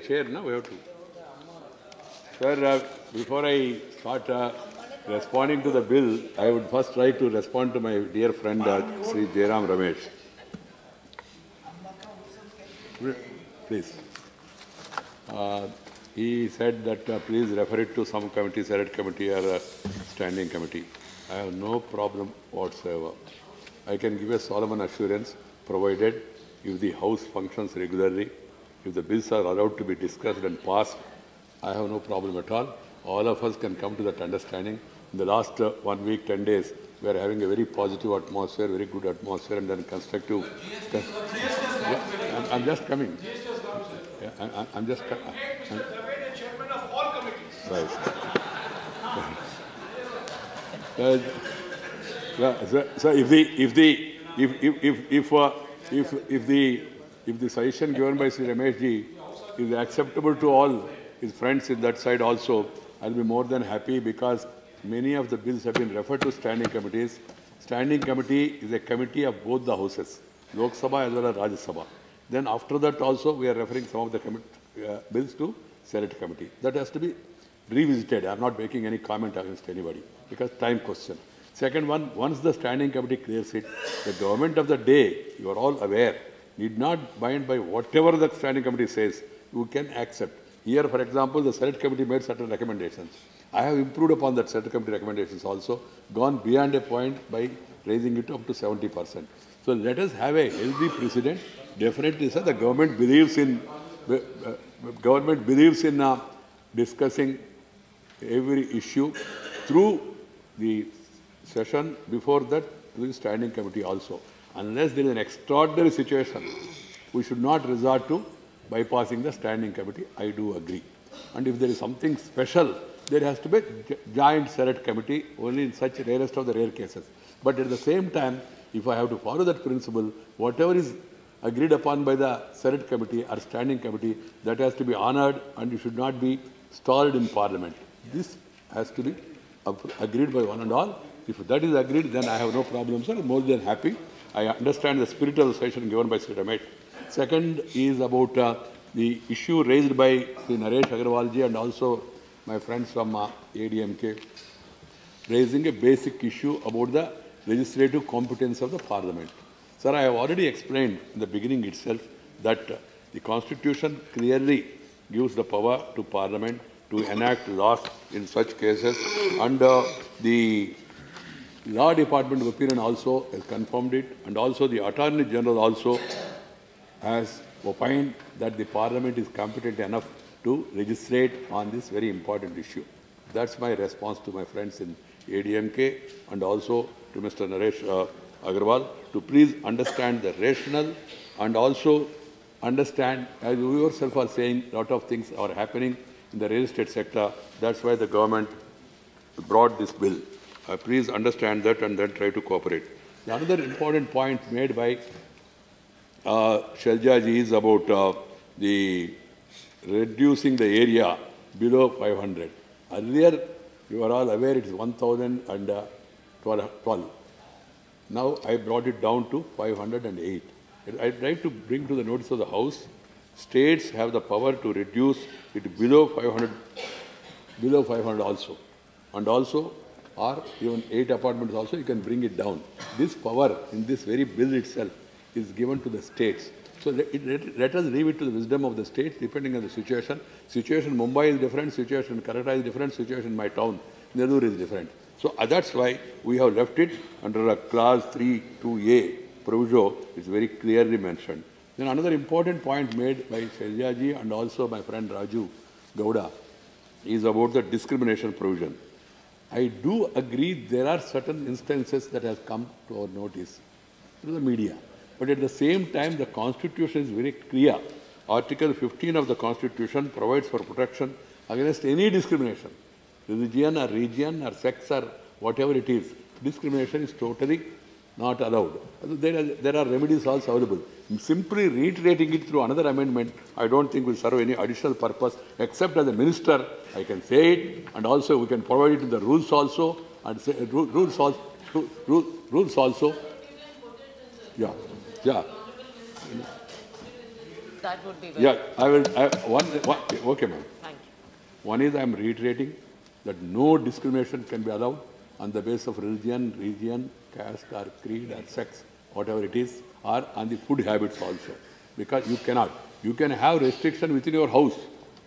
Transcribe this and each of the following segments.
chair, no? We have to. Sir, before I start responding to the bill, I would first try to respond to my dear friend, Sri Jairam Ramesh. Please. He said that please refer it to some committee, Senate committee or standing committee. I have no problem whatsoever. I can give a solemn assurance, provided if the House functions regularly, if the bills are allowed to be discussed and passed, I have no problem at all. All of us can come to that understanding. In the last 1 week, 10 days, we are having a very positive atmosphere, very good atmosphere, and then constructive. I'm just coming. Yeah, I'm just coming. Chairman of all committees. Right. So if the suggestion given by Sri Ramesh ji is acceptable to all his friends in that side also, I'll be more than happy, because many of the bills have been referred to standing committees. Standing committee is a committee of both the houses, Lok Sabha as well as Rajya Sabha. Then after that also we are referring some of the bills to Senate committee. That has to be revisited. I am not making any comment against anybody because time question. Second one, once the standing committee clears it, the government of the day, you are all aware, need not bind by whatever the standing committee says. You can accept. Here, for example, the Senate committee made certain recommendations. I have improved upon that Senate committee recommendations also, gone beyond a point by raising it up to 70%. So let us have a healthy precedent. Definitely, sir, the government believes in discussing every issue through the session, before that through the standing committee also. Unless there is an extraordinary situation, we should not resort to bypassing the standing committee. I do agree. And if there is something special, there has to be joint Senate committee only in such rarest of the rare cases. But at the same time, if I have to follow that principle, whatever is agreed upon by the Senate committee or standing committee, that has to be honored and it should not be stalled in Parliament. This has to be agreed by one and all. If that is agreed, then I have no problem, sir. I'm more than happy. I understand the spirit of the session given by Sri Ramesh. Second is about the issue raised by Sri Naresh Agarwalji and also my friends from ADMK, raising a basic issue about the legislative competence of the Parliament. Sir, I have already explained in the beginning itself that the Constitution clearly gives the power to Parliament to enact laws in such cases, and the Law Department of Opinion also has confirmed it, and also the Attorney General also has opined that the Parliament is competent enough to legislate on this very important issue. That's my response to my friends in ADMK and also to Mr. Naresh Agarwal, to please understand the rationale and also understand, as you yourself are saying, a lot of things are happening in the real estate sector. That's why the government brought this bill. Please understand that and then try to cooperate. The another important point made by Sheljaji is about the reducing the area below 500. Earlier, you are all aware it is 1,012. Now I brought it down to 508. I try to bring to the notice of the House, states have the power to reduce it below 500 also. And also, or even 8 apartments also, you can bring it down. This power in this very bill itself is given to the states. So let us leave it to the wisdom of the states, depending on the situation. Situation in Mumbai is different, situation in Calcutta is different, situation in my town, Nellore is different. So that's why we have left it under a clause 3(2)(a) proviso. It's very clearly mentioned. Then another important point made by Sheljaji and also my friend Raju Gowda is about the discrimination provision. I do agree there are certain instances that have come to our notice through the media. But at the same time, the Constitution is very clear. Article 15 of the Constitution provides for protection against any discrimination. Religion or region or sex or whatever it is, discrimination is totally not allowed. There are remedies also available. Simply reiterating it through another amendment, I don't think will serve any additional purpose, except as a minister, I can say it, and also we can provide it in the rules also, and say, rules also. Yeah. that would be very Yeah, I will. Okay, ma'am. Thank you. One is I am reiterating that no discrimination can be allowed on the basis of religion, region, caste or creed or sex, whatever it is, or on the food habits also. Because you cannot. You can have restriction within your house,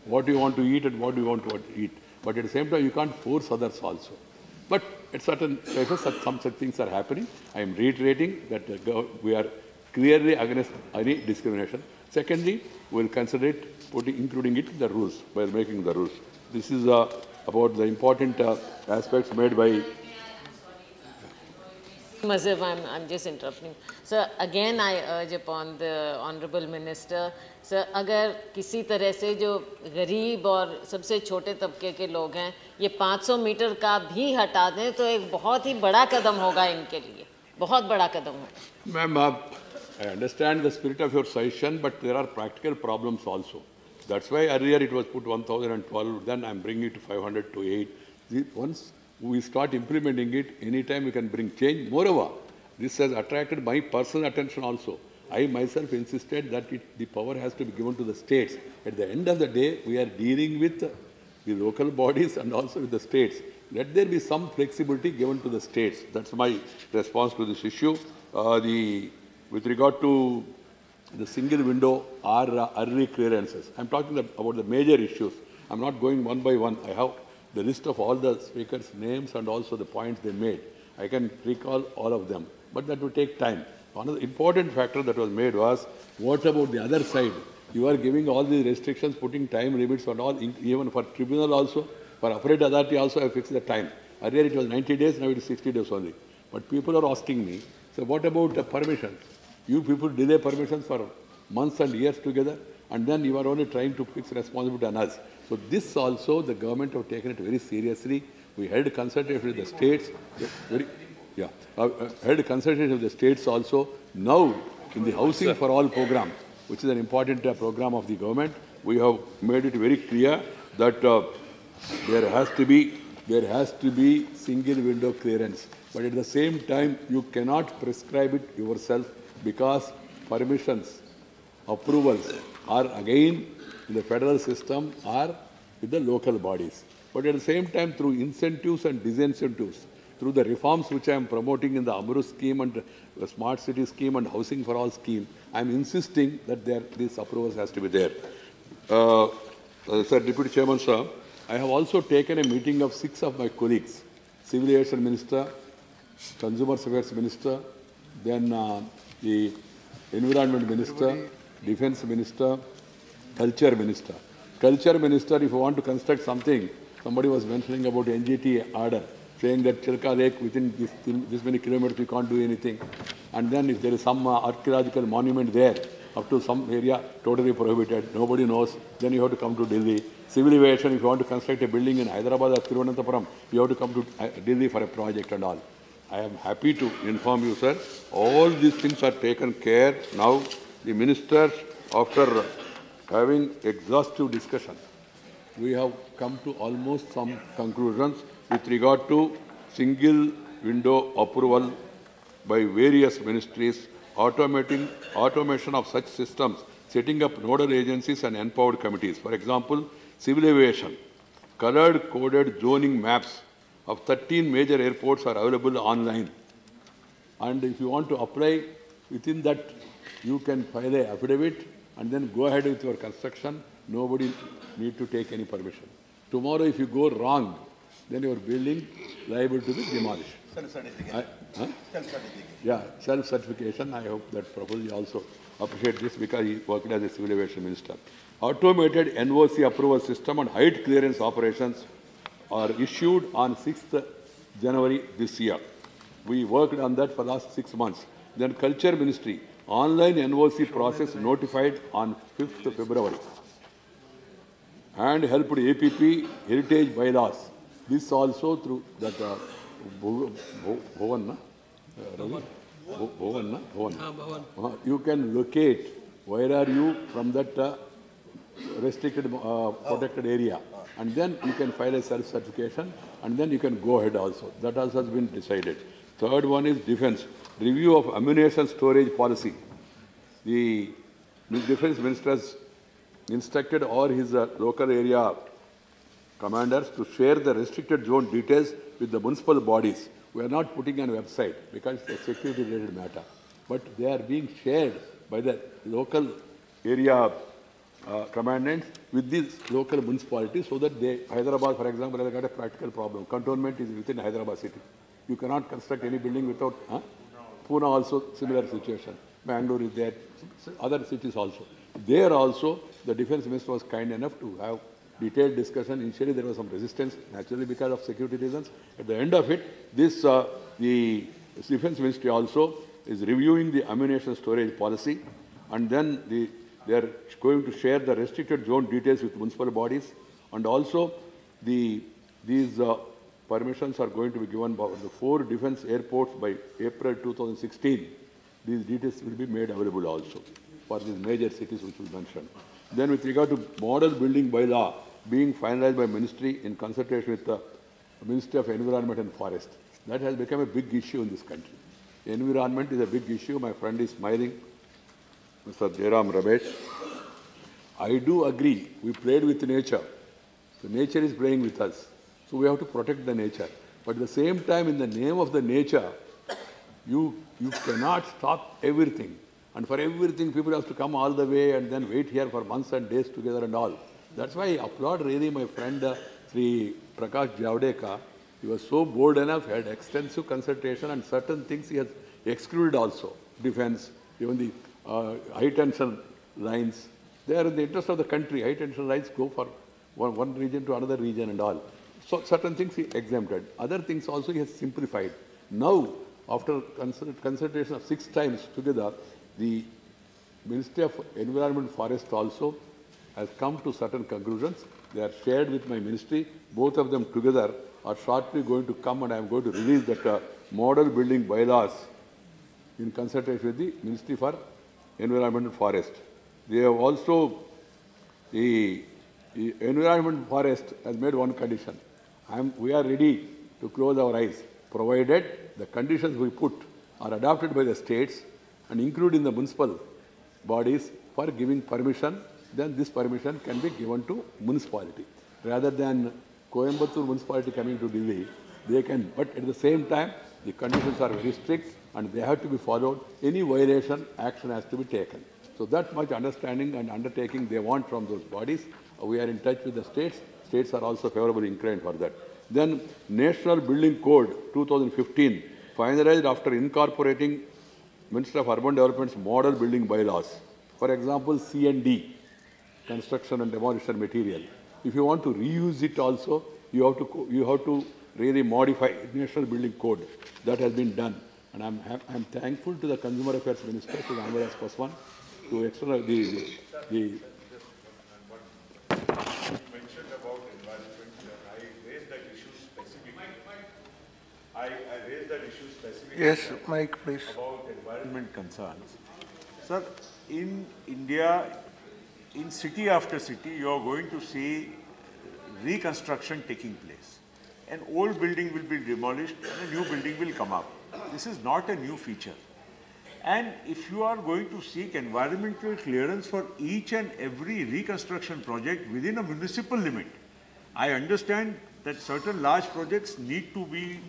what you want to eat and what you want to eat. But at the same time, you can't force others also. But at certain places, some such things are happening. I am reiterating that we are clearly against any discrimination. Secondly, we will consider it, including it in the rules, by making the rules. This is about the important aspects made by... Mazhab, I'm just interrupting. Sir, again I urge upon the Honorable Minister, Sir, अगर किसी तरह से जो गरीब और सबसे छोटे तबके के लोग हैं, ये 500 मीटर का भी हटा दें तो एक बहुत ही बड़ा कदम होगा इनके लिए, बहुत बड़ा कदम होगा. Ma'am, I understand the spirit of your suggestion, but there are practical problems also. That's why earlier it was put 1,012, then I'm bringing it to 500 to 8. Once we start implementing it, anytime we can bring change. Moreover, this has attracted my personal attention also. I myself insisted that the power has to be given to the states. At the end of the day, we are dealing with the local bodies and also with the states. Let there be some flexibility given to the states. That's my response to this issue. With regard to the single window or early clearances, I'm talking about the major issues. I'm not going one by one. I have the list of all the speakers' names and also the points they made. I can recall all of them, but that would take time. One of the important factor that was made was, what about the other side? You are giving all these restrictions, putting time limits and all, even for tribunal also, for appellate authority also, I fixed the time. Earlier it was 90 days, now it is 60 days only. But people are asking me, so what about the permissions? You people delay permissions for months and years together, and then you are only trying to fix responsibility on us. So this also, the government have taken it very seriously. We held consultation with the states. Held consultation with the states also. Now, in the Housing for All program, which is an important program of the government, we have made it very clear that there has to be single window clearance. But at the same time, you cannot prescribe it yourself because permissions, approvals are again in the federal system or with the local bodies. But at the same time, through incentives and disincentives, through the reforms which I am promoting in the Amru scheme and the Smart City scheme and Housing for All scheme, I am insisting that these approvals has to be there. Sir, Deputy Chairman, sir, I have also taken a meeting of 6 of my colleagues, Civil Aviation Minister, Consumer Affairs Minister, then the Environment Minister, Defense Minister, Culture Minister. Culture Minister, if you want to construct something, somebody was mentioning about NGT order, saying that Chilka Lake within this many kilometers you can't do anything. And then if there is some archaeological monument there, up to some area, totally prohibited, nobody knows, then you have to come to Delhi. Civil aviation, if you want to construct a building in Hyderabad or Thiruvananthapuram, you have to come to Delhi for a project and all. I am happy to inform you, sir, all these things are taken care. Now, the ministers, after having exhaustive discussion, we have come to almost some conclusions with regard to single window approval by various ministries, automation of such systems, setting up nodal agencies and empowered committees. For example, civil aviation, colored coded zoning maps of 13 major airports are available online. And if you want to apply within that, you can file an affidavit and then go ahead with your construction. Nobody need to take any permission. Tomorrow, if you go wrong, then your building liable to be demolished. Self-certification. Self-certification. Yeah, self-certification. I hope that Prabhuji also appreciate this because he worked as a civil aviation minister. Automated NOC approval system and height clearance operations are issued on 6th January this year. We worked on that for the last 6 months. Then Culture Ministry, online NOC process notified on 5th February. And helped APP heritage bylaws. This also through that Bhavan. You can locate where are you from that restricted protected area. And then you can file a self-certification and then you can go ahead also. That also has been decided. Third one is defense. Review of ammunition storage policy. The The Defence Minister has instructed all his local area commanders to share the restricted zone details with the municipal bodies. We are not putting on a website because it's a security-related matter, but they are being shared by the local area commandants with these local municipalities so that they, Hyderabad, for example, has got a practical problem. Cantonment is within Hyderabad city. You cannot construct any building without, Pune also similar situation. Bangalore is there, other cities also. There also, the Defence Minister was kind enough to have detailed discussion. Initially, there was some resistance, naturally because of security reasons. At the end of it, this the Defence Ministry also is reviewing the ammunition storage policy, and then they are going to share the restricted zone details with municipal bodies, and also these permissions are going to be given by the 4 defence airports by April 2016. These details will be made available also for these major cities which we mentioned. Then with regard to model building bylaw being finalized by ministry in consultation with the Ministry of Environment and Forest, that has become a big issue in this country. Environment is a big issue. My friend is smiling, Mr. Jairam Ramesh. I do agree. We played with nature. The nature is playing with us. So we have to protect the nature. But at the same time, in the name of the nature, you cannot stop everything. And for everything, people have to come all the way and then wait here for months and days together and all. That's why I applaud really my friend Sri Prakash Javadekar. He was so bold enough, had extensive consultation, and certain things he has excluded also. Defense, even the high tension lines. They are in the interest of the country. High tension lines go for one region to another region and all. So certain things he exempted. Other things also he has simplified. Now, after consultation of 6 times together, the Ministry of Environment and Forest also has come to certain conclusions. They are shared with my ministry. Both of them together are shortly going to come, and I am going to release that model building bylaws in consultation with the Ministry for Environment and Forest. They have also, the Environment and Forest has made one condition. We are ready to close our eyes, provided the conditions we put are adopted by the states and included in the municipal bodies for giving permission. Then this permission can be given to municipality. Rather than Coimbatore municipality coming to Delhi, they can, but at the same time, the conditions are very strict and they have to be followed. Any violation, action has to be taken. So that much understanding and undertaking they want from those bodies. We are in touch with the states. States are also favorably inclined for that. Then National Building Code 2015, finalized after incorporating Minister of Urban Development's model building bylaws. For example, C&D, construction and demolition material. If you want to reuse it also, you have to really modify National Building Code. That has been done. And I'm thankful to the Consumer Affairs Minister, to the Andhra Paswan, to extend the You mentioned about environment. I raised that issue specifically. I raised that issue specifically. Yes, Mike, please. About environment concerns. Sir, in India, in city after city, you are going to see reconstruction taking place. An old building will be demolished and a new building will come up. This is not a new feature. And if you are going to seek environmental clearance for each and every reconstruction project within a municipal limit, I understand that certain large projects need to be,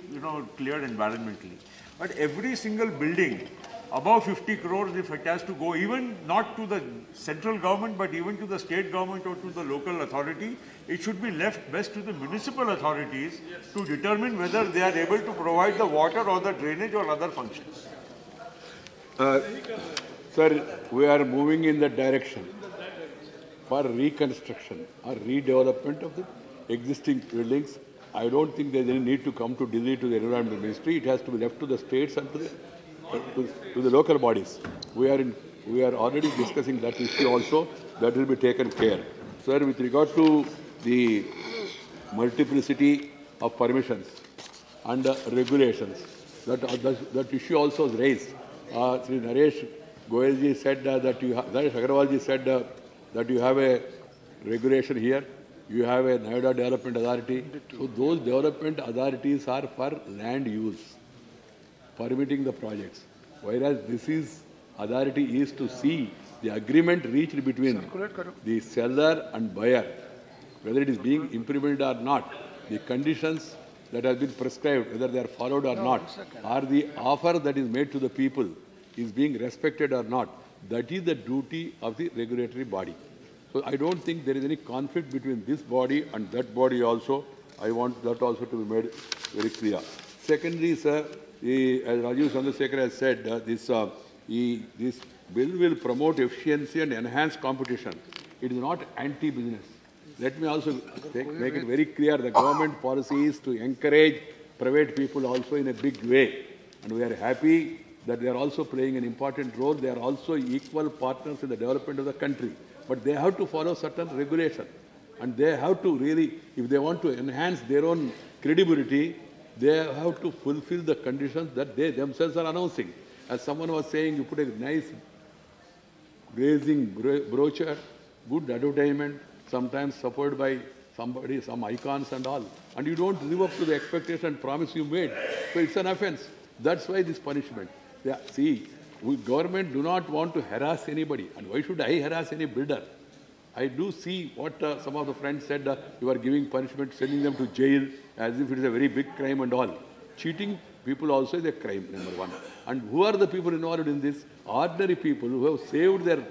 cleared environmentally. But every single building above 50 crores, if it has to go, even not to the central government, but even to the state government or to the local authority, it should be left best to the municipal authorities to determine whether they are able to provide the water or the drainage or other functions. Sir, we are moving in that direction for reconstruction or redevelopment of the existing buildings. I don't think there is any need to come to Delhi to the Environment Ministry. It has to be left to the states and to the local bodies. We are already discussing that issue also. That will be taken care. Sir, with regard to the multiplicity of permissions and regulations, that issue also was raised. Sri Naresh Goyalji said Naresh Agarwalji said that you have a regulation here, you have a Noida Development Authority. So those development authorities are for land use, permitting the projects. Whereas this is authority is to see the agreement reached between the seller and buyer, whether it is being implemented or not, the conditions that have been prescribed, whether they are followed or not, or the offer that is made to the people is being respected or not. That is the duty of the regulatory body. So I don't think there is any conflict between this body and that body also. I want that also to be made very clear. Secondly, sir, as Rajiv Chandrasekhar has said, this bill will promote efficiency and enhance competition. It is not anti-business. Let me also make it very clear, the government policy is to encourage private people also in a big way. And we are happy that they are also playing an important role. They are also equal partners in the development of the country. But they have to follow certain regulation. And they have to really, if they want to enhance their own credibility, they have to fulfill the conditions that they themselves are announcing. As someone was saying, you put a nice grazing brochure, good advertisement, sometimes supported by somebody, some icons and all. And you don't live up to the expectation and promise you made. So it's an offense. That's why this punishment. Yeah, see, we government do not want to harass anybody. And why should I harass any builder? I do see what some of the friends said, you are giving punishment, sending them to jail as if it is a very big crime and all. Cheating people also is a crime, number one. And who are the people involved in this? Ordinary people who have saved their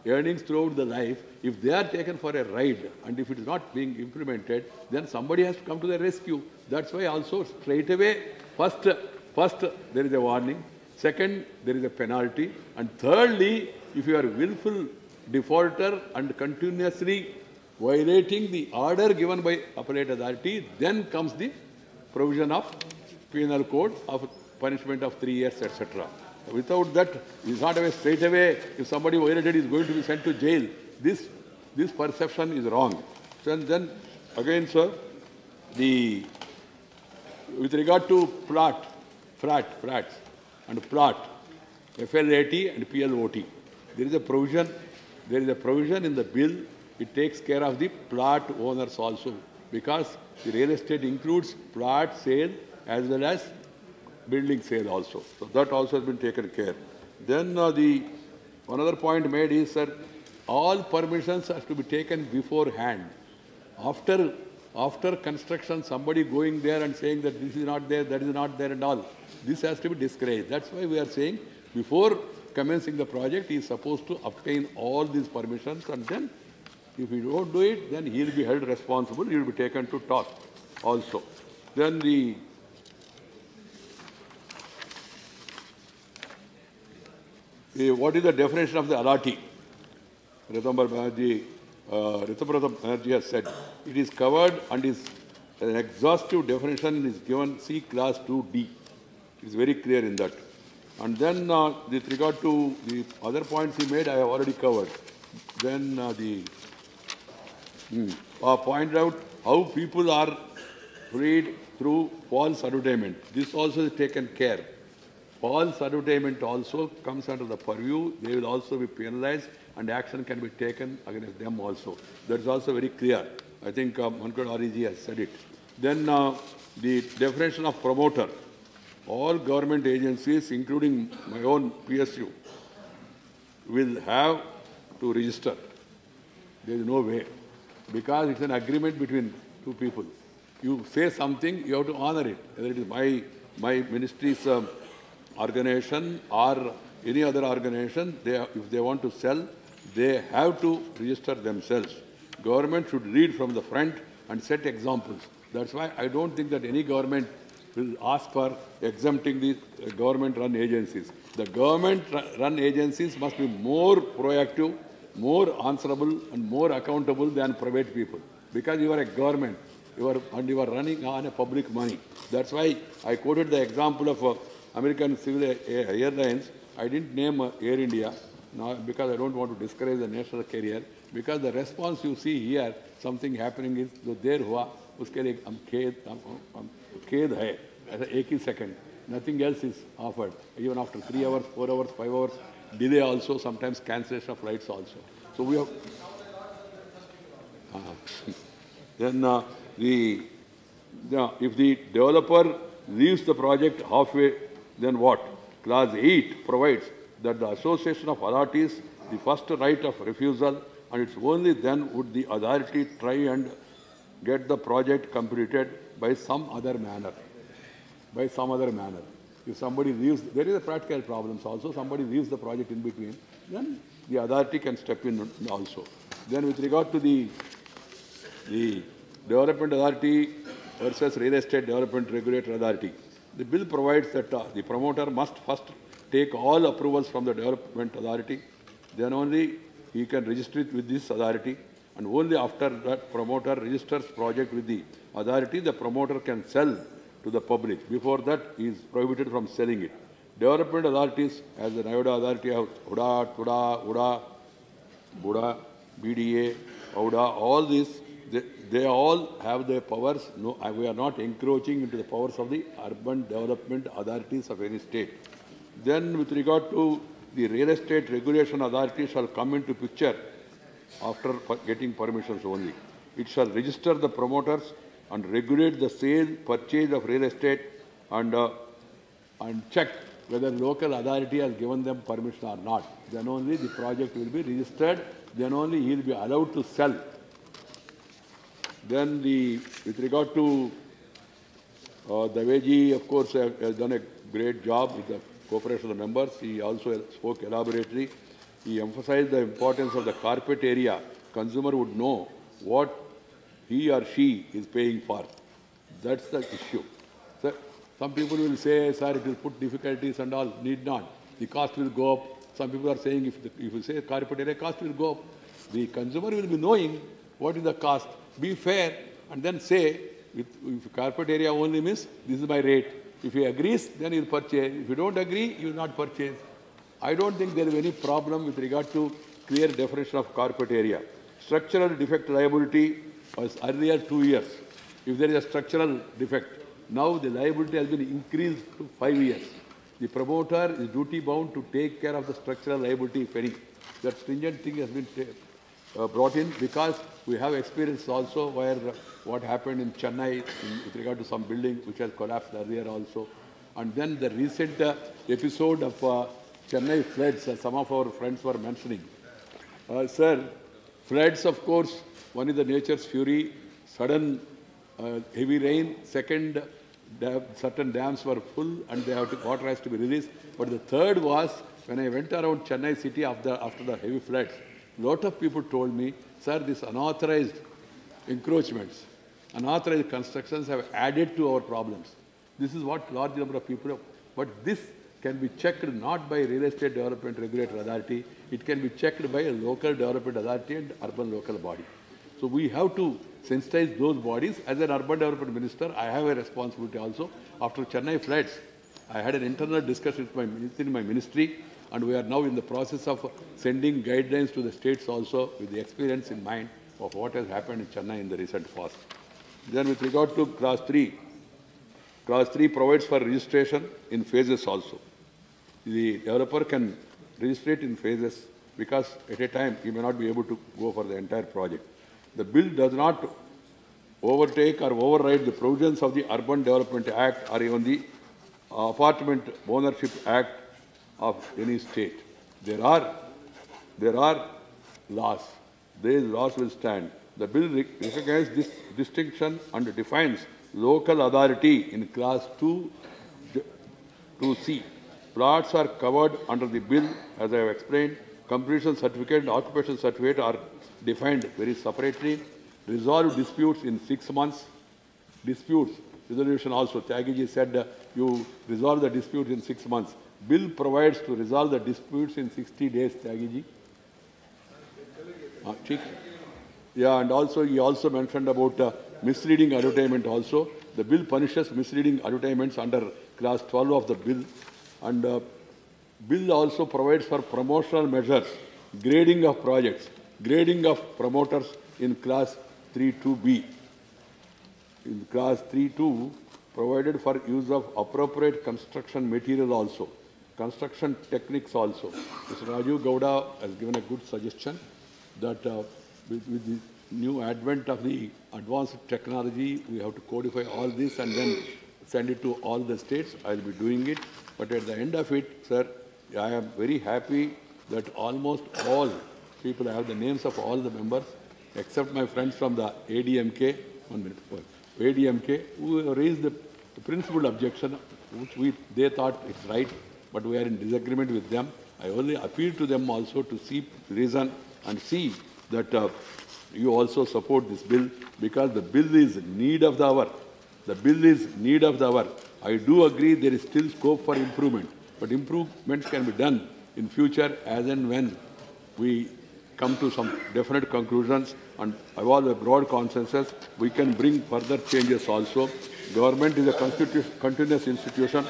earnings throughout the life. If they are taken for a ride and if it is not being implemented, then somebody has to come to their rescue. That's why also straight away, first there is a warning. Second, there is a penalty. And thirdly, if you are willful defaulter and continuously violating the order given by appellate authority, then comes the provision of penal code of punishment of 3 years, etc. Without that, it's not a straight away, if somebody violated is going to be sent to jail. This perception is wrong. So, and then again, sir, with regard to flats and plot, FLAT and PLOT, there is a provision in the bill. It takes care of the plot owners also, because the real estate includes plot sale as well as building sale also. So that also has been taken care. Then another point made is that all permissions have to be taken beforehand. After construction, somebody going there and saying that this is not there, that is not there and all, this has to be discouraged. That's why we are saying before commencing the project, he is supposed to obtain all these permissions, and then if he don't do it, then he will be held responsible, he will be taken to task also. Then what is the definition of the alati? Ritapratam Banerjee has said, it is covered and is an exhaustive definition is given C class 2D. It is very clear in that. And then with regard to the other points he made, I have already covered. Then pointed out how people are freed through false advertisement. This also is taken care. False advertisement also comes under the purview. They will also be penalized and action can be taken against them also. That is also very clear. I think Venkaiah Naidu has said it. Then the definition of promoter. All government agencies, including my own PSU, will have to register. There is no way. Because it's an agreement between two people. You say something, you have to honor it. Whether it is my ministry's organization or any other organization, if they want to sell, they have to register themselves. Government should lead from the front and set examples. That's why I don't think that any government will ask for exempting the government-run agencies. The government-run agencies must be more proactive, more answerable and more accountable than private people. Because you are a government, you are running on a public money. That's why I quoted the example of American Civil Airlines. I didn't name Air India because I don't want to discourage the national carrier. Because the response you see here, something happening is there hua, uske liye khed hai, as a ek second. Nothing else is offered. Even after 3 hours, 4 hours, 5 hours, delay also, sometimes cancellation of flights also. So we have. Then if the developer leaves the project halfway, then what? Clause 8 provides that the association of authorities the first right of refusal, and it's only then would the authority try and get the project completed by some other manner. By some other manner. If somebody leaves, there is a practical problems also, somebody leaves the project in between, then the authority can step in also. Then with regard to the Development Authority versus Real Estate Development Regulatory Authority, the bill provides that the promoter must first take all approvals from the Development Authority, then only he can register it with this authority, and only after that promoter registers project with the authority, the promoter can sell to the public. Before that, he is prohibited from selling it. Development authorities, as the Naidu Authority of UDA, Buda, BDA, OUDA, all these, they all have their powers. No, we are not encroaching into the powers of the urban development authorities of any state. Then with regard to the real estate regulation authority shall come into picture after getting permissions only. It shall register the promoters and regulate the sale, purchase of real estate and check whether local authority has given them permission or not. Then only the project will be registered. Then only he will be allowed to sell. Then with regard to Devt, of course, has done a great job with the cooperation of the members. He also spoke elaborately. He emphasized the importance of the carpet area. Consumer would know what he or she is paying for. That's the issue. So, some people will say, sir, it will put difficulties and all. Need not. The cost will go up. Some people are saying if you say carpet area, cost will go up. The consumer will be knowing what is the cost. Be fair and then say, if carpet area only means this is my rate. If he agrees, then he will purchase. If you don't agree, you will not purchase. I don't think there is any problem with regard to clear definition of carpet area. Structural defect liability was earlier 2 years. If there is a structural defect, now the liability has been increased to 5 years. The promoter is duty bound to take care of the structural liability, if any. That stringent thing has been brought in because we have experience also where what happened in Chennai with regard to some building which has collapsed earlier also. And then the recent episode of Chennai floods, some of our friends were mentioning. Sir, floods, of course, one is the nature's fury, sudden heavy rain. Second, certain dams were full and water has to be released. But the third was when I went around Chennai city after the heavy floods, a lot of people told me, sir, these unauthorized encroachments, unauthorized constructions have added to our problems. This is what large number of people have. But this can be checked not by Real Estate Development Regulatory Authority, it can be checked by a local development authority and urban local body. So we have to sensitize those bodies. As an urban development minister, I have a responsibility also. After Chennai floods, I had an internal discussion within my ministry, and we are now in the process of sending guidelines to the states also with the experience in mind of what has happened in Chennai in the recent past. Then with regard to Class 3 provides for registration in phases also. The developer can register it in phases because at a time he may not be able to go for the entire project. The bill does not overtake or override the provisions of the Urban Development Act or even the Apartment Ownership Act of any state. There are laws. These laws will stand. The bill recognizes this distinction and defines local authority in Class 2C. Plots are covered under the bill, as I have explained. Completion certificate and occupation certificate are defined very separately. Resolve disputes in 6 months. Disputes resolution also. Tyagiji said you resolve the dispute in 6 months. Bill provides to resolve the disputes in 60 days, Tyagiji. Yeah, and also he also mentioned about misleading advertisement also. The bill punishes misleading advertisements under Class 12 of the bill. And bill also provides for promotional measures, grading of projects, grading of promoters in Class 3.2b. In Class 3.2, provided for use of appropriate construction material also, construction techniques also. Mr. Rajiv Gowda has given a good suggestion that with the new advent of the advanced technology, we have to codify all this and then send it to all the states. I will be doing it. But at the end of it, sir, I am very happy that almost all people, I have the names of all the members, except my friends from the ADMK, 1 minute, ADMK, who raised the principal objection, which they thought it's right, but we are in disagreement with them. I only appeal to them also to see reason and see that you also support this bill, because the bill is need of the hour. The bill is need of the hour. I do agree there is still scope for improvement, but improvements can be done in future as and when we come to some definite conclusions and evolve a broad consensus. We can bring further changes also. Government is a continuous institution.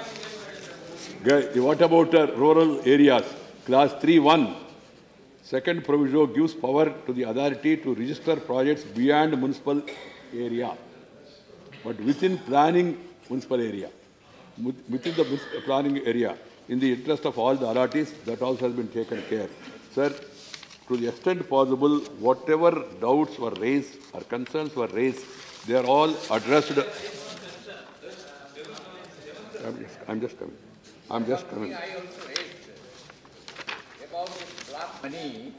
What about rural areas? Clause 3.1. Second proviso gives power to the authority to register projects beyond municipal area, but within planning municipal area. Within the planning area, in the interest of all the authorities, that also has been taken care. Sir, to the extent possible, whatever doubts were raised or concerns were raised, they are all addressed. I'm just coming. I'm just coming. I also raised about this black money.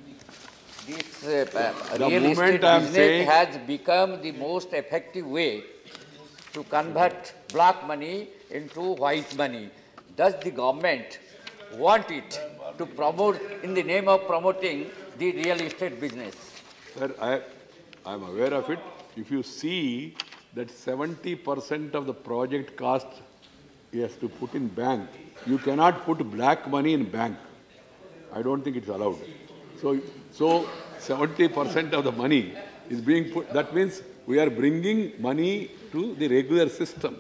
This real estate business has become the most effective way to convert black money into white money. Does the government want it to promote, in the name of promoting the real estate business? Sir, I am aware of it. If you see that 70% of the project cost is to put in bank, you cannot put black money in bank. I don't think it's allowed. So 70% of the money is being put. That means we are bringing money to the regular system.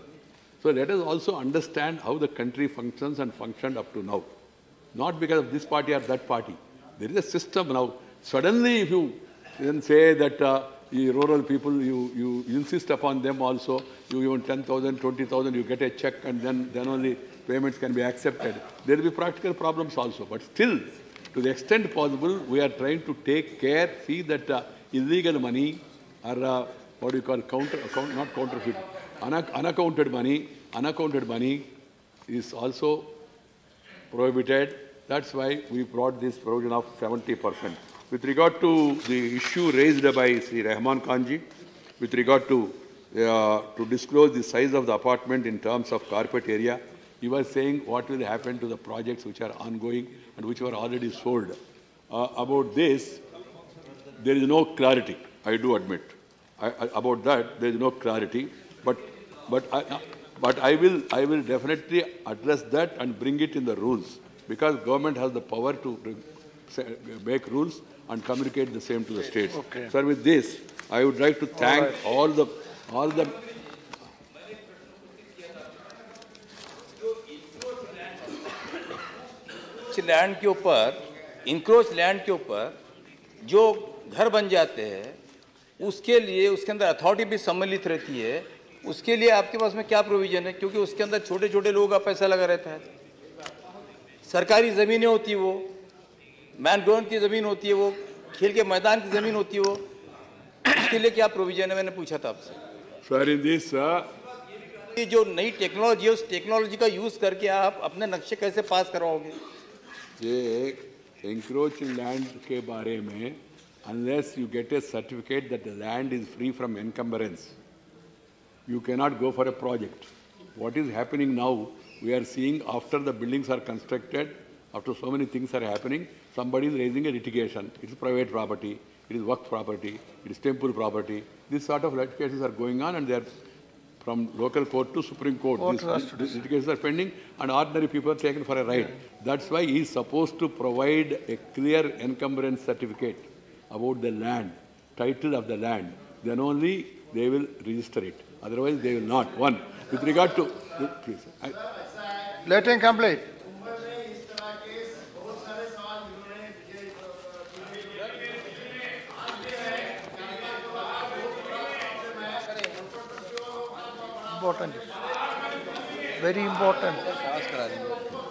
So let us also understand how the country functions and functioned up to now. Not because of this party or that party. There is a system now. Suddenly, if you then say that the rural people, you insist upon them also, you even 10,000, 20,000, you get a check and then only payments can be accepted. There will be practical problems also. But still, to the extent possible, we are trying to take care, see that illegal money or what do you call not counterfeit, unaccounted money is also prohibited. That's why we brought this provision of 70%. With regard to the issue raised by Sri Rahman Khanji, with regard to disclose the size of the apartment in terms of carpet area, he was saying what will happen to the projects which are ongoing and which were already sold. About this, there is no clarity, I do admit. About that, there is no clarity. But I will definitely address that and bring it in the rules, because government has the power to make rules and communicate the same to the states. Okay. Sir, with this, I would like to thank all the land के ऊपर, encroach land के ऊपर जो घर बन जाते हैं, उसके लिए उसके अंदर अथॉरिटी भी सम्मिलित रहती है. उसके लिए आपके पास में क्या प्रोविजन है? क्योंकि उसके अंदर छोटे छोटे लोगों का पैसा लगा रहता है. सरकारी ज़मीनें होती है, वो मैनग्रोव की ज़मीन होती है, वो खेल के मैदान की ज़मीन होती है, वो उसके लिए क्या प्रोविजन है? मैंने पूछा था आपसे. Sir, in this, ये जो नई टेक्नोलॉजी है, उस टेक्नोलॉजी का यूज़ करके आप अपने नक्शे कैसे पास करवाओगे? ये encroach land के बारे में, unless you get a certificate that the land is free from encumbrance, you cannot go for a project. What is happening now, we are seeing after the buildings are constructed, after so many things are happening, somebody is raising a litigation. It's private property, it is work property, it is temple property. This sort of litigations are going on, and they are from local court to Supreme Court. These litigations are pending, and ordinary people are taken for a ride. That's why he is supposed to provide a clear encumbrance certificate about the land, title of the land. Then only they will register it. Otherwise, they will not. One, with regard to... Please. Let him complete. Important. Very important.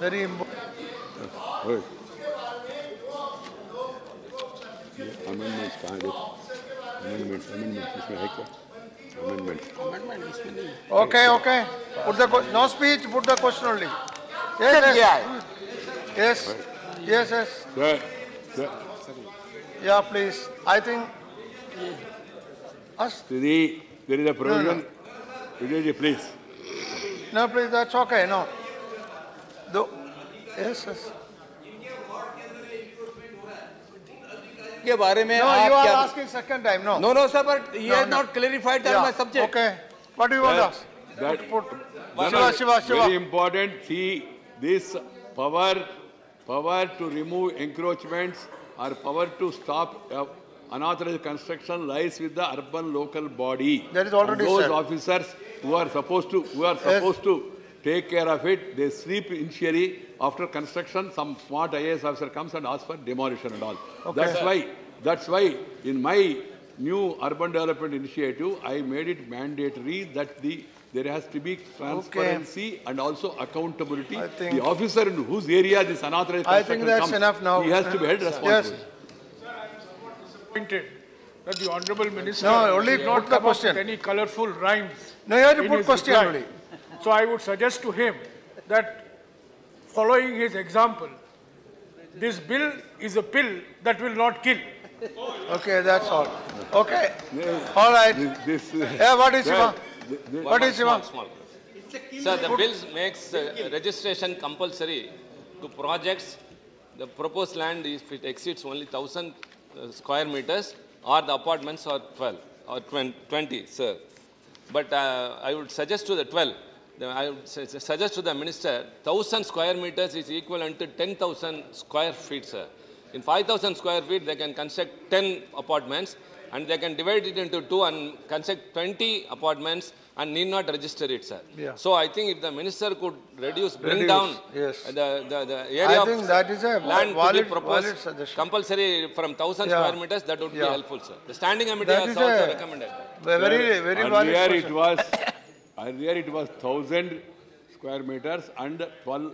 Very important. Right. Amendments, amendments, इसमें है क्या? Amendments. Okay, okay. Put the no speech. Put the question only. Yes, yes. Yes, yes, yes. Sir, Yeah, please. I think. Us? there is a provision. Vijayji, please. No, please. That's okay. No. Yes, yes. के बारे में No, आप you are क्या asking second time. No. No, sir, but he has not clarified my subject. Okay. What do you want to ask? Shiva. Very important. See, this power to remove encroachments or power to stop unauthorized construction lies with the urban local body. That is already those said. officers who are supposed to take care of it, they sleep initially. After construction, some smart IAS officer comes and asks for demolition and all. Okay. That's why in my new urban development initiative, I made it mandatory that there has to be transparency and also accountability. The officer in whose area this unauthorized construction that's comes, enough now. he has to be held responsible. Yes. That the Honorable Minister only did not put the come up question. with any colourful rhymes. No, you have to in put his question reply. only. So I would suggest to him that, following his example, this bill is a pill that will not kill. Okay, that's all. Okay. All right. Yeah, what is Shiva? What is Shiva? Small. Sir, the bill makes registration compulsory to projects. The proposed land, if it exceeds only 1,000 square meters, or the apartments are 12 or 20, sir. But I would suggest to the 12. I would suggest to the minister, 1,000 square meters is equivalent to 10,000 square feet, sir. In 5,000 square feet, they can construct 10 apartments, and they can divide it into 2 and construct 20 apartments and need not register it, sir. Yeah. So I think if the minister could bring down the area I of think that is a land to be proposed suggestion. compulsory from 1,000 square meters, that would be helpful, sir. The standing committee That has is also a recommended that. Very valid question. Earlier it was 1,000 square meters and 12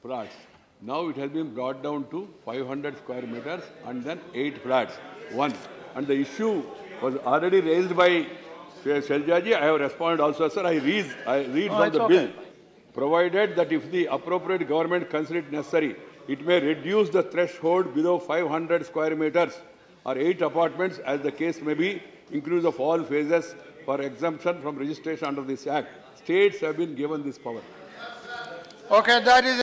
flats. Now it has been brought down to 500 square meters and then 8 flats. And the issue was already raised by Sheljaji. I have responded also, sir. I read from the bill. Provided that if the appropriate government considers it necessary, it may reduce the threshold below 500 square meters or 8 apartments, as the case may be, inclusive of all phases, for exemption from registration under this Act. States have been given this power. Okay, that is